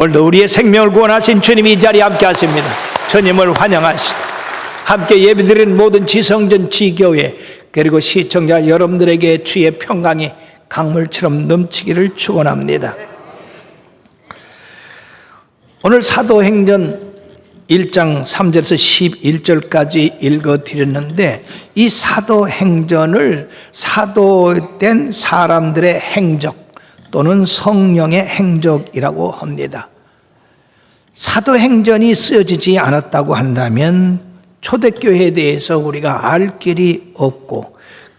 오늘도 우리의 생명을 구원하신 주님이 이 자리에 함께 하십니다. 주님을 환영하시고 함께 예배드리는 모든 지성전 지교회 그리고 시청자 여러분들에게 주의 평강이 강물처럼 넘치기를 축원합니다. 오늘 사도행전 1장 3절에서 11절까지 읽어드렸는데 이 사도행전을 사도된 사람들의 행적 또는 성령의 행적이라고 합니다. 사도행전이 쓰여지지 않았다고 한다면 초대교회에 대해서 우리가 알 길이 없고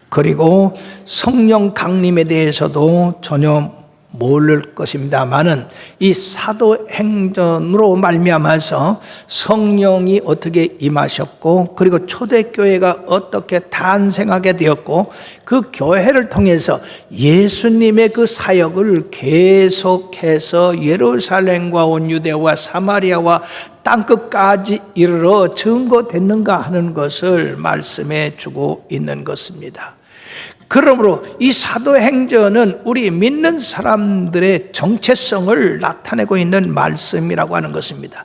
그리고 성령 강림에 대해서도 전혀 모를 것입니다만은 이 사도행전으로 말미암아서 성령이 어떻게 임하셨고 그리고 초대교회가 어떻게 탄생하게 되었고 그 교회를 통해서 예수님의 그 사역을 계속해서 예루살렘과 온 유대와 사마리아와 땅끝까지 이르러 증거됐는가 하는 것을 말씀해 주고 있는 것입니다. 그러므로 이 사도행전은 우리 믿는 사람들의 정체성을 나타내고 있는 말씀이라고 하는 것입니다.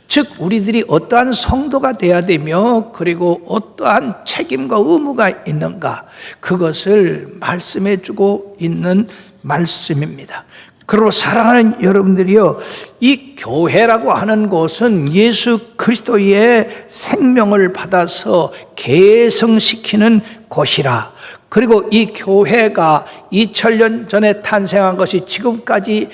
즉 우리들이 어떠한 성도가 되어야 되며 그리고 어떠한 책임과 의무가 있는가 그것을 말씀해 주고 있는 말씀입니다. 그리고 사랑하는 여러분들이요, 이 교회라고 하는 곳은 예수 그리스도의 생명을 받아서 계승시키는 곳이라. 그리고 이 교회가 2000년 전에 탄생한 것이 지금까지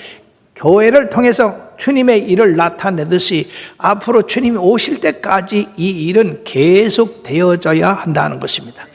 교회를 통해서 주님의 일을 나타내듯이 앞으로 주님이 오실 때까지 이 일은 계속되어져야 한다는 것입니다.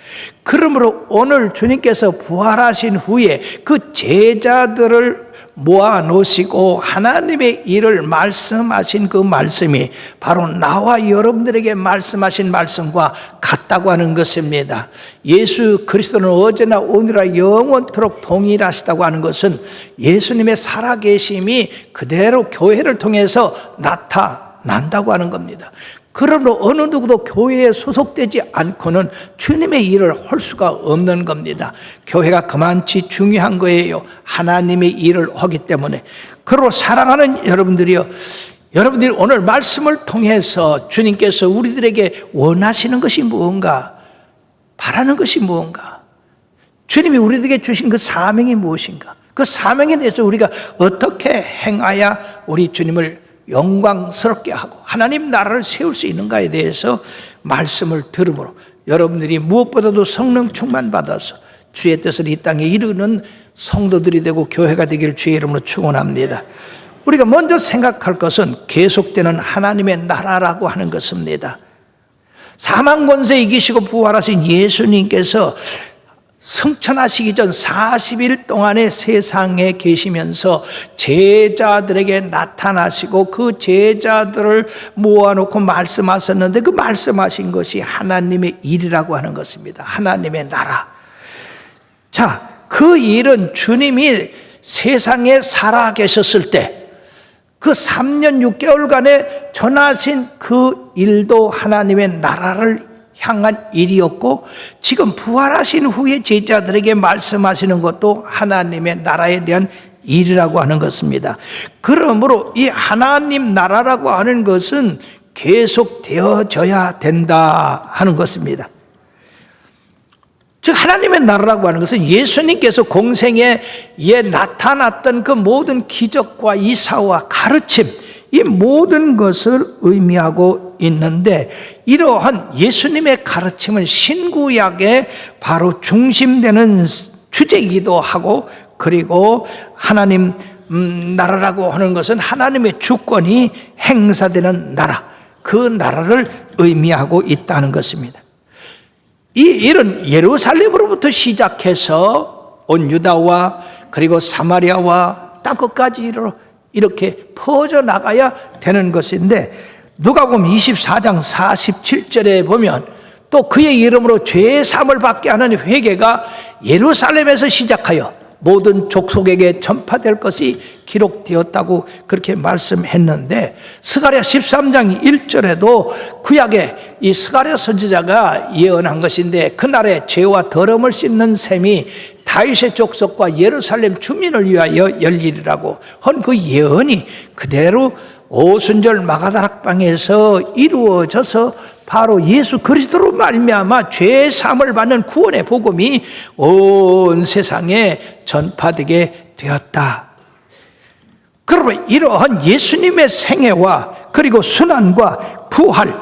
그러므로 오늘 주님께서 부활하신 후에 그 제자들을 모아 놓으시고 하나님의 일을 말씀하신 그 말씀이 바로 나와 여러분들에게 말씀하신 말씀과 같다고 하는 것입니다. 예수 그리스도는 어제나 오늘이라 영원토록 동일하시다고 하는 것은 예수님의 살아계심이 그대로 교회를 통해서 나타난다고 하는 겁니다. 그러므로 어느 누구도 교회에 소속되지 않고는 주님의 일을 할 수가 없는 겁니다. 교회가 그만치 중요한 거예요. 하나님의 일을 하기 때문에. 그러므로 사랑하는 여러분들이요, 여러분들이 오늘 말씀을 통해서 주님께서 우리들에게 원하시는 것이 무언가, 바라는 것이 무언가, 주님이 우리들에게 주신 그 사명이 무엇인가, 그 사명에 대해서 우리가 어떻게 행하야 우리 주님을 영광스럽게 하고 하나님 나라를 세울 수 있는가에 대해서 말씀을 들으므로 여러분들이 무엇보다도 성령 충만 받아서 주의 뜻을 이 땅에 이루는 성도들이 되고 교회가 되기를 주의 이름으로 축원합니다. 우리가 먼저 생각할 것은 계속되는 하나님의 나라라고 하는 것입니다. 사망 권세 이기시고 부활하신 예수님께서 승천하시기 전 40일 동안의 세상에 계시면서 제자들에게 나타나시고 그 제자들을 모아놓고 말씀하셨는데 그 말씀하신 것이 하나님의 일이라고 하는 것입니다. 하나님의 나라. 자, 그 일은 주님이 세상에 살아 계셨을 때 그 3년 6개월간에 전하신 그 일도 하나님의 나라를 향한 일이었고 지금 부활하신 후에 제자들에게 말씀하시는 것도 하나님의 나라에 대한 일이라고 하는 것입니다. 그러므로 이 하나님 나라라고 하는 것은 계속되어져야 된다 하는 것입니다. 즉 하나님의 나라라고 하는 것은 예수님께서 공생에 나타났던 그 모든 기적과 이사와 가르침 이 모든 것을 의미하고 있는데 이러한 예수님의 가르침은 신구약의 바로 중심되는 주제이기도 하고 그리고 하나님 나라라고 하는 것은 하나님의 주권이 행사되는 나라 그 나라를 의미하고 있다는 것입니다. 이 일은 예루살렘으로부터 시작해서 온 유다와 그리고 사마리아와 땅끝까지 이렇게 퍼져나가야 되는 것인데 누가복음 24장 47절에 보면 또 그의 이름으로 죄 사함을 받게 하는 회개가 예루살렘에서 시작하여 모든 족속에게 전파될 것이 기록되었다고 그렇게 말씀했는데 스가랴 13장 1절에도 구약에 이 스가랴 선지자가 예언한 것인데 그날에 죄와 더러움을 씻는 셈이 다윗의 족속과 예루살렘 주민을 위하여 열리리라고 한 그 예언이 그대로 오순절 마가다락방에서 이루어져서 바로 예수 그리스도로 말미암아 죄 사함을 받는 구원의 복음이 온 세상에 전파되게 되었다. 그러면 이러한 예수님의 생애와 그리고 순환과 부활,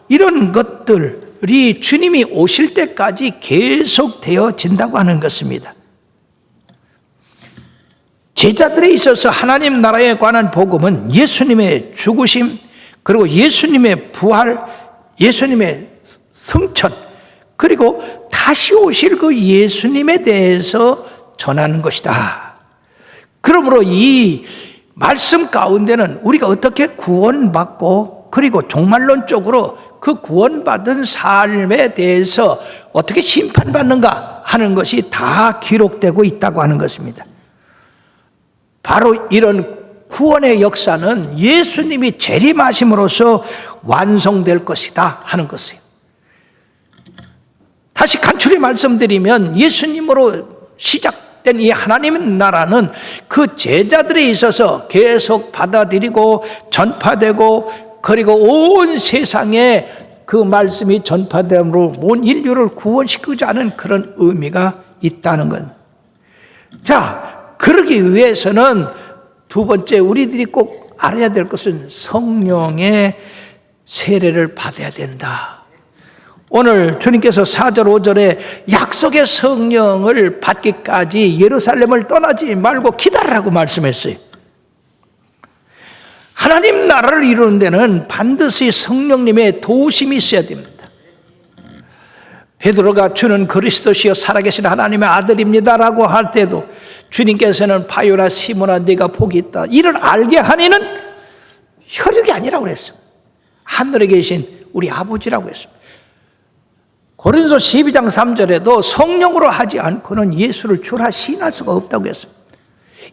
이런 것들이 주님이 오실 때까지 계속되어진다고 하는 것입니다. 제자들에 있어서 하나님 나라에 관한 복음은 예수님의 죽으심, 그리고 예수님의 부활, 예수님의 승천, 그리고 다시 오실 그 예수님에 대해서 전하는 것이다. 그러므로 이 말씀 가운데는 우리가 어떻게 구원받고 그리고 종말론적으로 그 구원받은 삶에 대해서 어떻게 심판받는가 하는 것이 다 기록되고 있다고 하는 것입니다. 바로 이런 구원의 역사는 예수님이 재림하심으로써 완성될 것이다 하는 것이에요. 다시 간추리 말씀드리면 예수님으로 시작된 이 하나님의 나라는 그 제자들에 있어서 계속 받아들이고 전파되고 그리고 온 세상에 그 말씀이 전파됨으로 온 인류를 구원시키고자 하는 그런 의미가 있다는 것. 자, 그러기 위해서는 두 번째 우리들이 꼭 알아야 될 것은 성령의 세례를 받아야 된다. 오늘 주님께서 4절 5절에 약속의 성령을 받기까지 예루살렘을 떠나지 말고 기다리라고 말씀했어요. 하나님 나라를 이루는 데는 반드시 성령님의 도우심이 있어야 됩니다. 베드로가 주는 그리스도시여 살아계신 하나님의 아들입니다라고 할 때도 주님께서는 바요나 시몬아 네가 복이 있다, 이를 알게 하니는 혈육이 아니라고 그랬어요. 하늘에 계신 우리 아버지라고 했습니다. 고린도 12장 3절에도 성령으로 하지 않고는 예수를 주라 시인할 수가 없다고 했습니다.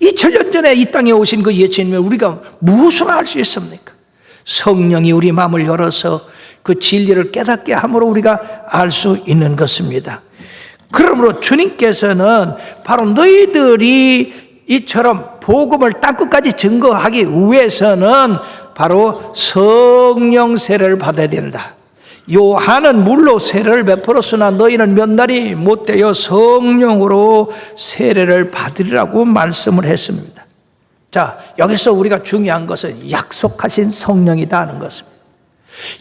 2000년 전에 이 땅에 오신 그 예수님을 우리가 무엇으로 알 수 있습니까? 성령이 우리 마음을 열어서 그 진리를 깨닫게 함으로 우리가 알 수 있는 것입니다. 그러므로 주님께서는 바로 너희들이 이처럼 복음을 땅끝까지 증거하기 위해서는 바로 성령 세례를 받아야 된다. 요한은 물로 세례를 베풀었으나 너희는 몇 날이 못되어 성령으로 세례를 받으리라고 말씀을 했습니다. 자, 여기서 우리가 중요한 것은 약속하신 성령이다 하는 것입니다.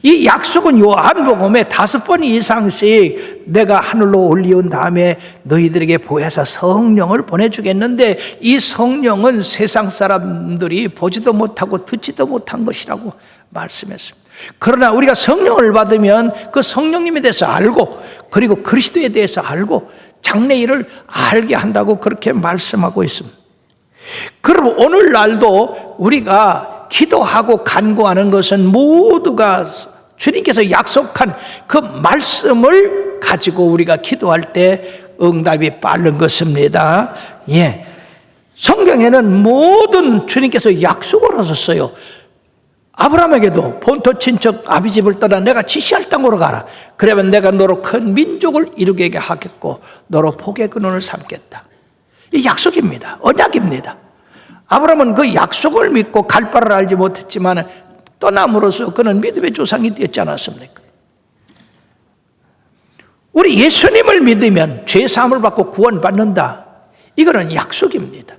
이 약속은 요한복음에 5번 이상씩 내가 하늘로 올리온 다음에 너희들에게 보혜사 성령을 보내주겠는데 이 성령은 세상 사람들이 보지도 못하고 듣지도 못한 것이라고 말씀했습니다. 그러나 우리가 성령을 받으면 그 성령님에 대해서 알고 그리고 그리스도에 대해서 알고 장래일을 알게 한다고 그렇게 말씀하고 있습니다. 그럼 오늘날도 우리가 기도하고 간구하는 것은 모두가 주님께서 약속한 그 말씀을 가지고 우리가 기도할 때 응답이 빠른 것입니다. 예. 성경에는 모든 주님께서 약속을 하셨어요. 아브라함에게도 본토 친척 아비 집을 떠나 내가 지시할 땅으로 가라. 그러면 내가 너로 큰 민족을 이루게 하겠고 너로 복의 근원을 삼겠다. 이 약속입니다. 언약입니다. 아브라함은 그 약속을 믿고 갈 바를 알지 못했지만 떠남으로써 그는 믿음의 조상이 되었지 않았습니까? 우리 예수님을 믿으면 죄 사함을 받고 구원받는다. 이거는 약속입니다.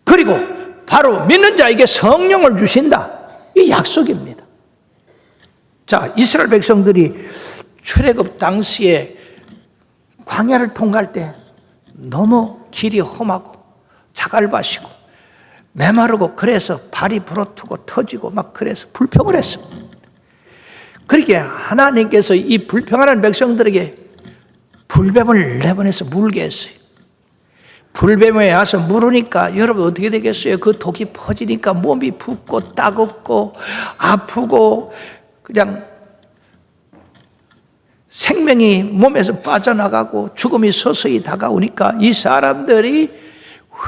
그리고 바로 믿는 자에게 성령을 주신다. 이 약속입니다. 자, 이스라엘 백성들이 출애굽 당시에 광야를 통과할 때 너무 길이 험하고 자갈밭이고 메마르고 그래서 발이 부러뜨고 터지고 막 그래서 불평을 했습니다. 그렇게 하나님께서 이 불평하는 백성들에게 불뱀을 내보내서 물게 했어요. 불뱀에 와서 물으니까 여러분 어떻게 되겠어요? 그 독이 퍼지니까 몸이 붓고 따갑고 아프고 그냥 생명이 몸에서 빠져나가고 죽음이 서서히 다가오니까 이 사람들이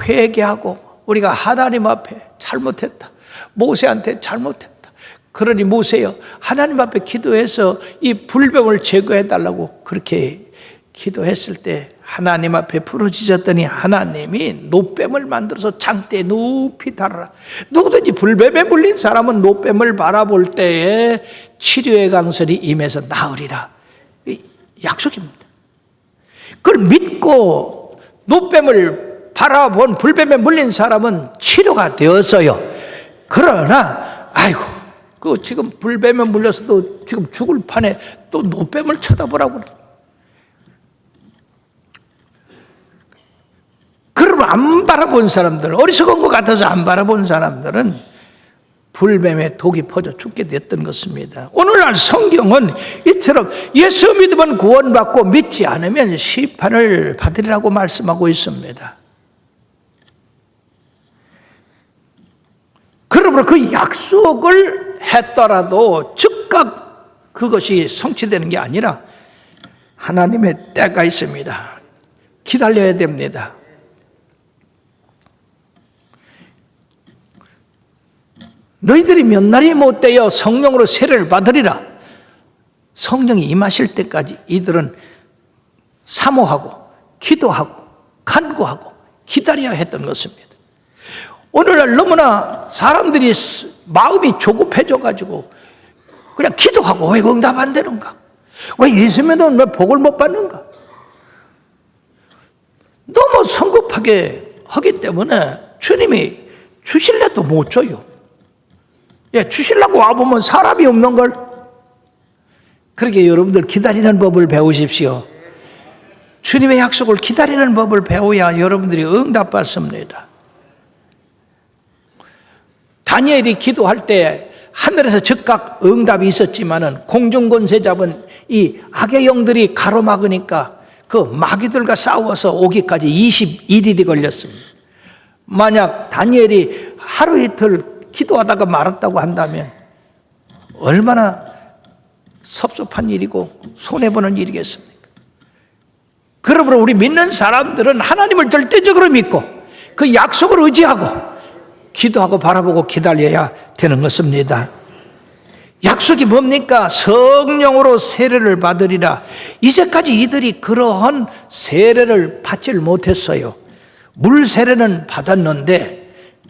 회개하고 우리가 하나님 앞에 잘못했다. 모세한테 잘못했다. 그러니 모세여 하나님 앞에 기도해서 이 불병을 제거해 달라고 그렇게 기도했을 때 하나님 앞에 부르짖었더니 하나님이 노뱀을 만들어서 장대에 높이 달아라. 누구든지 불뱀에 물린 사람은 노뱀을 바라볼 때에 치료의 강설이 임해서 나으리라. 약속입니다. 그걸 믿고 노뱀을 바라본 불뱀에 물린 사람은 치료가 되었어요. 그러나 아이고 그 지금 불뱀에 물려서도 지금 죽을 판에 또 노뱀을 쳐다보라고 그래. 그러면 안 바라본 사람들, 어리석은 것 같아서 안 바라본 사람들은 불뱀에 독이 퍼져 죽게 됐던 것입니다. 오늘날 성경은 이처럼 예수 믿으면 구원받고 믿지 않으면 심판을 받으리라고 말씀하고 있습니다. 그러므로 그 약속을 했더라도 즉각 그것이 성취되는 게 아니라 하나님의 때가 있습니다. 기다려야 됩니다. 너희들이 몇 날이 못되어 성령으로 세례를 받으리라. 성령이 임하실 때까지 이들은 사모하고 기도하고 간구하고 기다려야 했던 것입니다. 오늘날 너무나 사람들이 마음이 조급해져가지고 그냥 기도하고 왜 응답 안 되는가? 왜 예수 믿으면 왜 복을 못 받는가? 너무 성급하게 하기 때문에 주님이 주실래도 못 줘요. 예, 주시려고 와보면 사람이 없는 걸. 그러게 여러분들 기다리는 법을 배우십시오. 주님의 약속을 기다리는 법을 배워야 여러분들이 응답받습니다. 다니엘이 기도할 때 하늘에서 즉각 응답이 있었지만은 공중권세 잡은 이 악의 영들이 가로막으니까 그 마귀들과 싸워서 오기까지 21일이 걸렸습니다. 만약 다니엘이 하루 이틀 기도하다가 말았다고 한다면 얼마나 섭섭한 일이고 손해보는 일이겠습니까? 그러므로 우리 믿는 사람들은 하나님을 절대적으로 믿고 그 약속을 의지하고 기도하고 바라보고 기다려야 되는 것입니다. 약속이 뭡니까? 성령으로 세례를 받으리라. 이제까지 이들이 그러한 세례를 받질 못했어요. 물 세례는 받았는데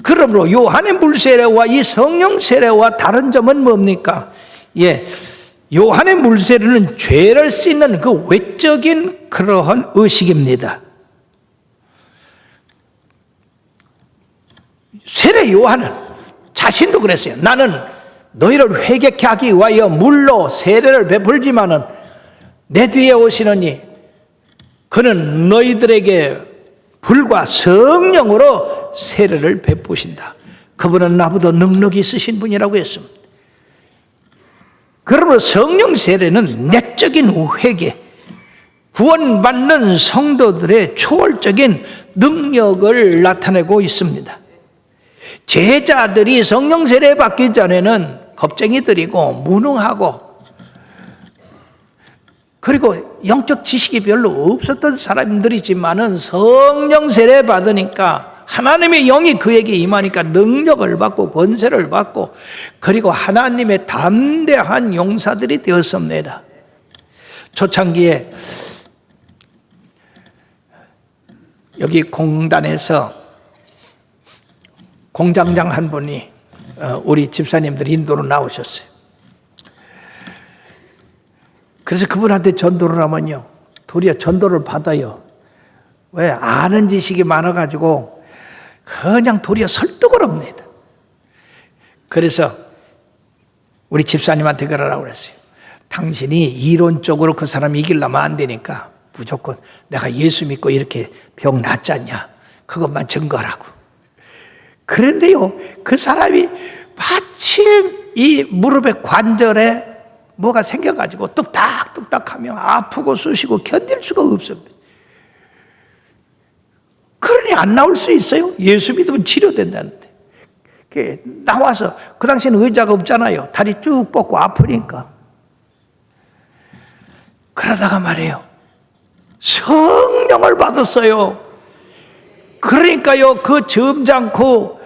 그러므로 요한의 물 세례와 이 성령 세례와 다른 점은 뭡니까? 예, 요한의 물 세례는 죄를 씻는 그 외적인 그러한 의식입니다. 세례 요한은 자신도 그랬어요. 나는 너희를 회개케 하기 위하여 물로 세례를 베풀지만은 내 뒤에 오시느니 그는 너희들에게 불과 성령으로 세례를 베푸신다. 그분은 나보다 능력이 있으신 분이라고 했습니다. 그러므로 성령 세례는 내적인 회개, 구원받는 성도들의 초월적인 능력을 나타내고 있습니다. 제자들이 성령 세례 받기 전에는 겁쟁이들이고 무능하고 그리고 영적 지식이 별로 없었던 사람들이지만은 성령 세례 받으니까 하나님의 영이 그에게 임하니까 능력을 받고 권세를 받고 그리고 하나님의 담대한 용사들이 되었습니다. 초창기에 여기 공단에서 공장장 한 분이 우리 집사님들 인도로 나오셨어요. 그래서 그분한테 전도를 하면요, 도리어 전도를 받아요. 왜? 아는 지식이 많아가지고 그냥 도리어 설득을 합니다. 그래서 우리 집사님한테 그러라고 그랬어요. 당신이 이론적으로 그 사람 이기려면 안 되니까 무조건 내가 예수 믿고 이렇게 병 낫지 않냐, 그것만 증거하라고. 그런데요, 그 사람이 마침 이 무릎의 관절에 뭐가 생겨가지고 뚝딱뚝딱 하며 아프고 쑤시고 견딜 수가 없습니다. 그러니 안 나올 수 있어요? 예수 믿으면 치료된다는데. 나와서, 그 당시에는 의자가 없잖아요. 다리 쭉 뻗고 아프니까. 그러다가 말이에요, 성령을 받았어요. 그러니까요, 그 점잖고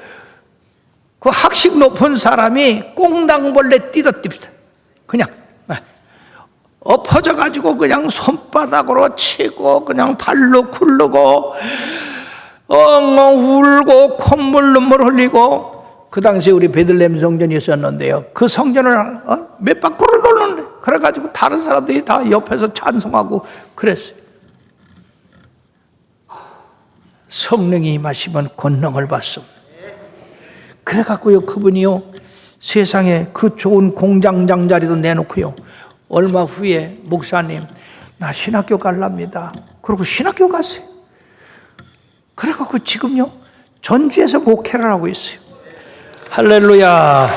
그 학식 높은 사람이 꽁당벌레 뛰듯 그냥 엎어져가지고 그냥 손바닥으로 치고 그냥 발로 굴르고 엉엉 울고 콧물 눈물 흘리고. 그 당시에 우리 베들레헴 성전이 있었는데요, 그 성전을 몇 바퀴를 돌는데, 그래가지고 다른 사람들이 다 옆에서 찬송하고 그랬어요. 성령이 임하시면 권능을 받습니다. 그래갖고요, 그분이요 세상에 그 좋은 공장장 자리도 내놓고요, 얼마 후에 목사님 나 신학교 갈랍니다. 그러고 신학교 갔어요. 그래갖고 지금요 전주에서 목회를 하고 있어요. 할렐루야.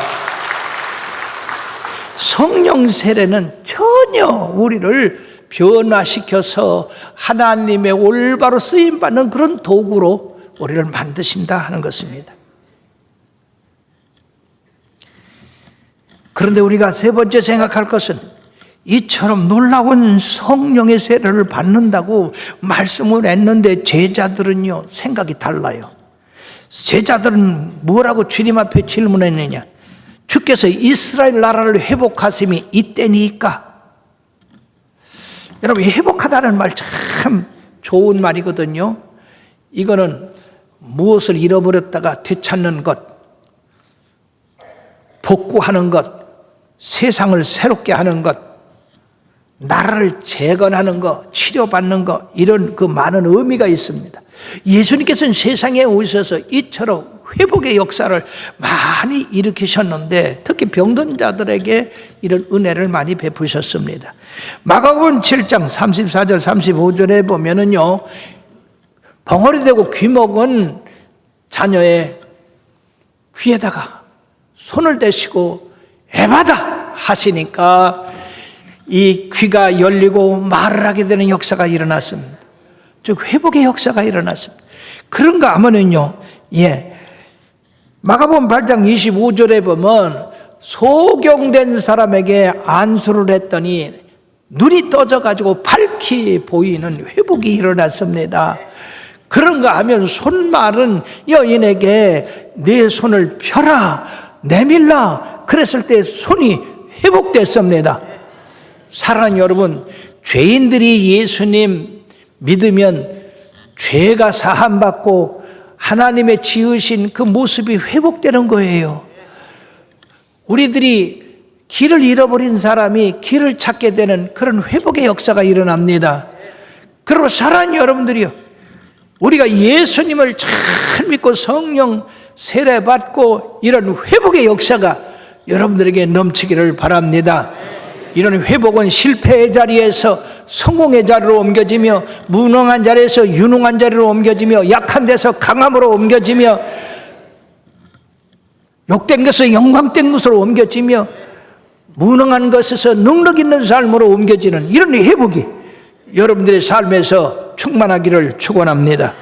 성령 세례는 전혀 우리를 변화시켜서 하나님의 올바로 쓰임받는 그런 도구로 우리를 만드신다 하는 것입니다. 그런데 우리가 세 번째 생각할 것은, 이처럼 놀라운 성령의 세례를 받는다고 말씀을 했는데 제자들은요 생각이 달라요. 제자들은 뭐라고 주님 앞에 질문했느냐? 주께서 이스라엘 나라를 회복하심이 이때니까. 여러분, 회복하다는 말 참 좋은 말이거든요. 이거는 무엇을 잃어버렸다가 되찾는 것, 복구하는 것, 세상을 새롭게 하는 것, 나라를 재건하는 것, 치료받는 것, 이런 그 많은 의미가 있습니다. 예수님께서는 세상에 오셔서 이처럼 회복의 역사를 많이 일으키셨는데, 특히 병든 자들에게 이런 은혜를 많이 베푸셨습니다. 마가복음 7장 34절 35절에 보면은요, 벙어리 되고 귀먹은 자녀의 귀에다가 손을 대시고 에바다 하시니까 이 귀가 열리고 말을 하게 되는 역사가 일어났습니다. 즉 회복의 역사가 일어났습니다. 그런가 하면은요, 마가복음 8장 25절에 보면 소경된 사람에게 안수를 했더니 눈이 떠져가지고 밝히 보이는 회복이 일어났습니다. 그런가 하면 손말은 여인에게 내 손을 펴라, 내밀라 그랬을 때 손이 회복됐습니다. 사랑하는 여러분, 죄인들이 예수님 믿으면 죄가 사함받고 하나님의 지으신 그 모습이 회복되는 거예요. 우리들이 길을 잃어버린 사람이 길을 찾게 되는 그런 회복의 역사가 일어납니다. 그리고 사랑하는 여러분들이요, 우리가 예수님을 잘 믿고 성령 세례받고 이런 회복의 역사가 여러분들에게 넘치기를 바랍니다. 이런 회복은 실패의 자리에서 성공의 자리로 옮겨지며, 무능한 자리에서 유능한 자리로 옮겨지며, 약한 데서 강함으로 옮겨지며, 욕된 것에서 영광된 것으로 옮겨지며, 무능한 것에서 능력 있는 삶으로 옮겨지는 이런 회복이 여러분들의 삶에서 충만하기를 축원합니다.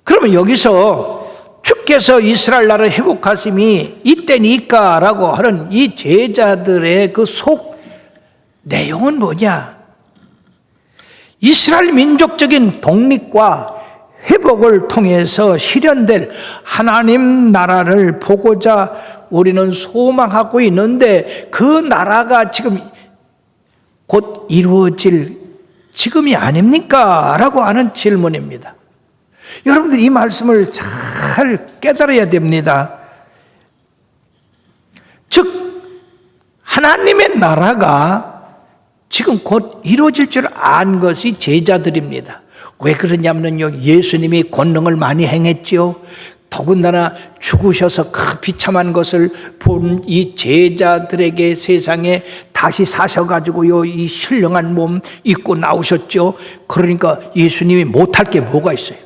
그러면 여기서 주께서 이스라엘 나라를 회복하심이 이때니까 라고 하는 이 제자들의 그 속 내용은 뭐냐? 이스라엘 민족적인 독립과 회복을 통해서 실현될 하나님 나라를 보고자 우리는 소망하고 있는데, 그 나라가 지금 곧 이루어질 지금이 아닙니까? 라고 하는 질문입니다. 여러분들 이 말씀을 잘 깨달아야 됩니다. 즉 하나님의 나라가 지금 곧 이루어질 줄 안 것이 제자들입니다. 왜 그러냐면요, 예수님이 권능을 많이 행했지요. 더군다나 죽으셔서 그 비참한 것을 본 이 제자들에게 세상에 다시 사셔가지고요, 이 신령한 몸 입고 나오셨죠. 그러니까 예수님이 못할 게 뭐가 있어요?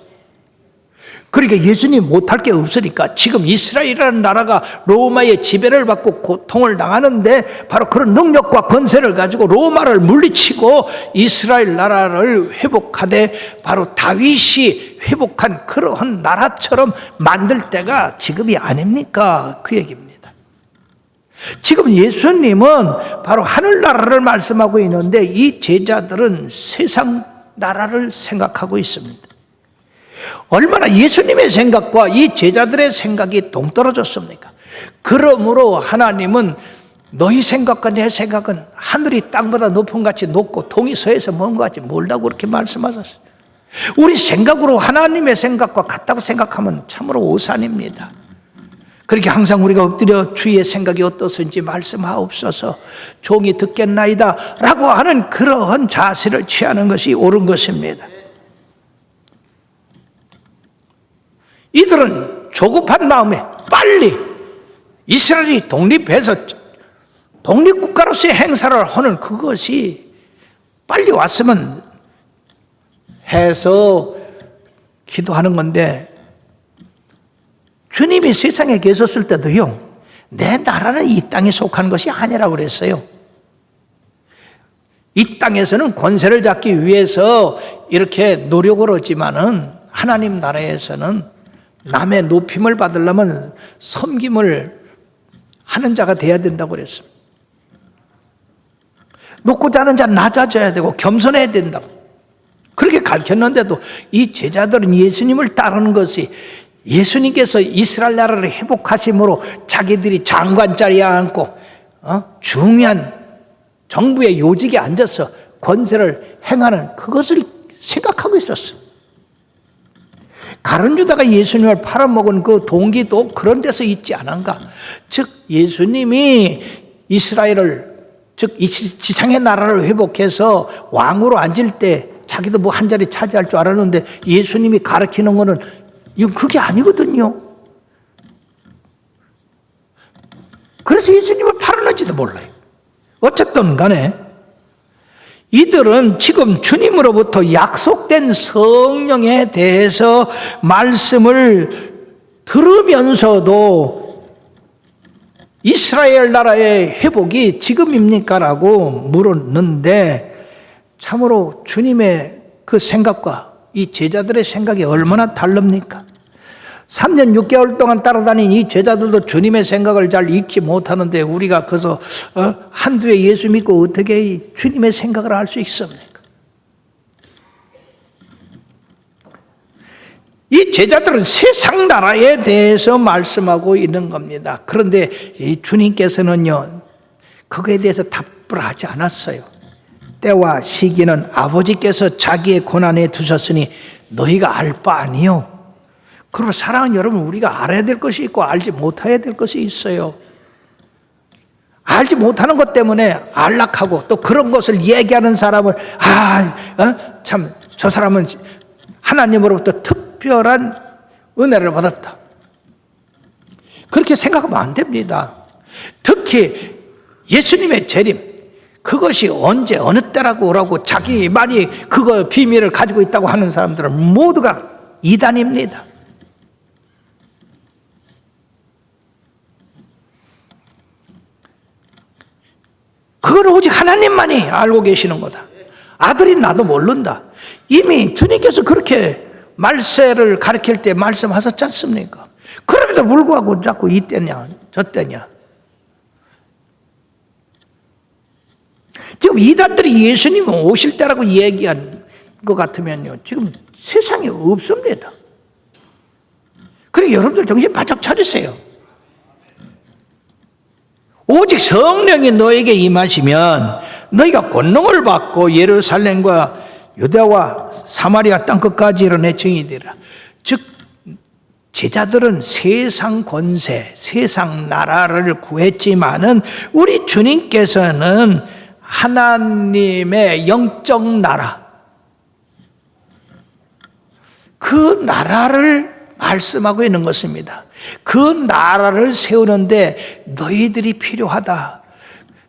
그러니까 예수님이 못할 게 없으니까 지금 이스라엘이라는 나라가 로마의 지배를 받고 고통을 당하는데, 바로 그런 능력과 권세를 가지고 로마를 물리치고 이스라엘 나라를 회복하되, 바로 다윗이 회복한 그러한 나라처럼 만들 때가 지금이 아닙니까? 그 얘기입니다. 지금 예수님은 바로 하늘나라를 말씀하고 있는데, 이 제자들은 세상 나라를 생각하고 있습니다. 얼마나 예수님의 생각과 이 제자들의 생각이 동떨어졌습니까? 그러므로 하나님은 너희 생각과 내 생각은 하늘이 땅보다 높은 같이 높고 동이 서에서 먼 것 같이 멀다고 그렇게 말씀하셨어요. 우리 생각으로 하나님의 생각과 같다고 생각하면 참으로 오산입니다. 그렇게 항상 우리가 엎드려 주의 생각이 어떠신지 말씀하옵소서, 종이 듣겠나이다 라고 하는 그러한 자세를 취하는 것이 옳은 것입니다. 이들은 조급한 마음에 빨리 이스라엘이 독립해서 독립국가로서의 행사를 하는 그것이 빨리 왔으면 해서 기도하는 건데, 주님이 세상에 계셨을 때도요, 내 나라는 이 땅에 속한 것이 아니라고 그랬어요. 이 땅에서는 권세를 잡기 위해서 이렇게 노력을 하지만은 하나님 나라에서는 남의 높임을 받으려면 섬김을 하는 자가 돼야 된다고 그랬습니다. 높고 자는 자 낮아져야 되고 겸손해야 된다고 그렇게 가르쳤는데도 이 제자들은 예수님을 따르는 것이, 예수님께서 이스라엘 나라를 회복하심으로 자기들이 장관 자리에 앉고 중요한 정부의 요직에 앉아서 권세를 행하는 그것을 생각하고 있었어. 가룟 유다가 예수님을 팔아먹은 그 동기도 그런 데서 있지 않은가. 즉 예수님이 이스라엘을, 즉 이 지상의 나라를 회복해서 왕으로 앉을 때 자기도 뭐 한 자리 차지할 줄 알았는데, 예수님이 가르치는 거는 이건 그게 아니거든요. 그래서 예수님을 팔았는지도 몰라요. 어쨌든 간에 이들은 지금 주님으로부터 약속된 성령에 대해서 말씀을 들으면서도 이스라엘 나라의 회복이 지금입니까? 라고 물었는데, 참으로 주님의 그 생각과 이 제자들의 생각이 얼마나 다릅니까? 3년 6개월 동안 따라다닌 이 제자들도 주님의 생각을 잘 읽지 못하는데, 우리가 그래서 한두 해 예수 믿고 어떻게 주님의 생각을 알 수 있습니까? 이 제자들은 세상 나라에 대해서 말씀하고 있는 겁니다. 그런데 이 주님께서는요, 그거에 대해서 답을 하지 않았어요. 때와 시기는 아버지께서 자기의 권한에 두셨으니 너희가 알 바 아니요. 그리고 사랑하는 여러분, 우리가 알아야 될 것이 있고 알지 못해야 될 것이 있어요. 알지 못하는 것 때문에 안락하고, 또 그런 것을 얘기하는 사람은 참 저 사람은 하나님으로부터 특별한 은혜를 받았다, 그렇게 생각하면 안 됩니다. 특히 예수님의 재림, 그것이 언제 어느 때라고 오라고 자기만이 그거 비밀을 가지고 있다고 하는 사람들은 모두가 이단입니다. 그걸 오직 하나님만이 알고 계시는 거다. 아들이 나도 모른다. 이미 주님께서 그렇게 말세를 가르칠 때 말씀하셨지 않습니까? 그럼에도 불구하고 자꾸 이때냐 저때냐. 지금 이단들이 예수님이 오실 때라고 얘기한 것 같으면요, 지금 세상에 없습니다. 그러니까 여러분들 정신 바짝 차리세요. 오직 성령이 너에게 임하시면 너희가 권능을 받고 예루살렘과 유대와 사마리아 땅끝까지 이르내 증인이 되리라. 즉 제자들은 세상 권세, 세상 나라를 구했지만은 우리 주님께서는 하나님의 영적 나라, 그 나라를 말씀하고 있는 것입니다. 그 나라를 세우는데 너희들이 필요하다.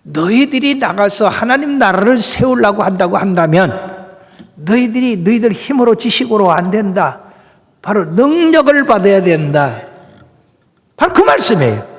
너희들이 나가서 하나님 나라를 세우려고 한다고 한다면 너희들 힘으로 지식으로 안 된다. 바로 능력을 받아야 된다. 바로 그 말씀이에요.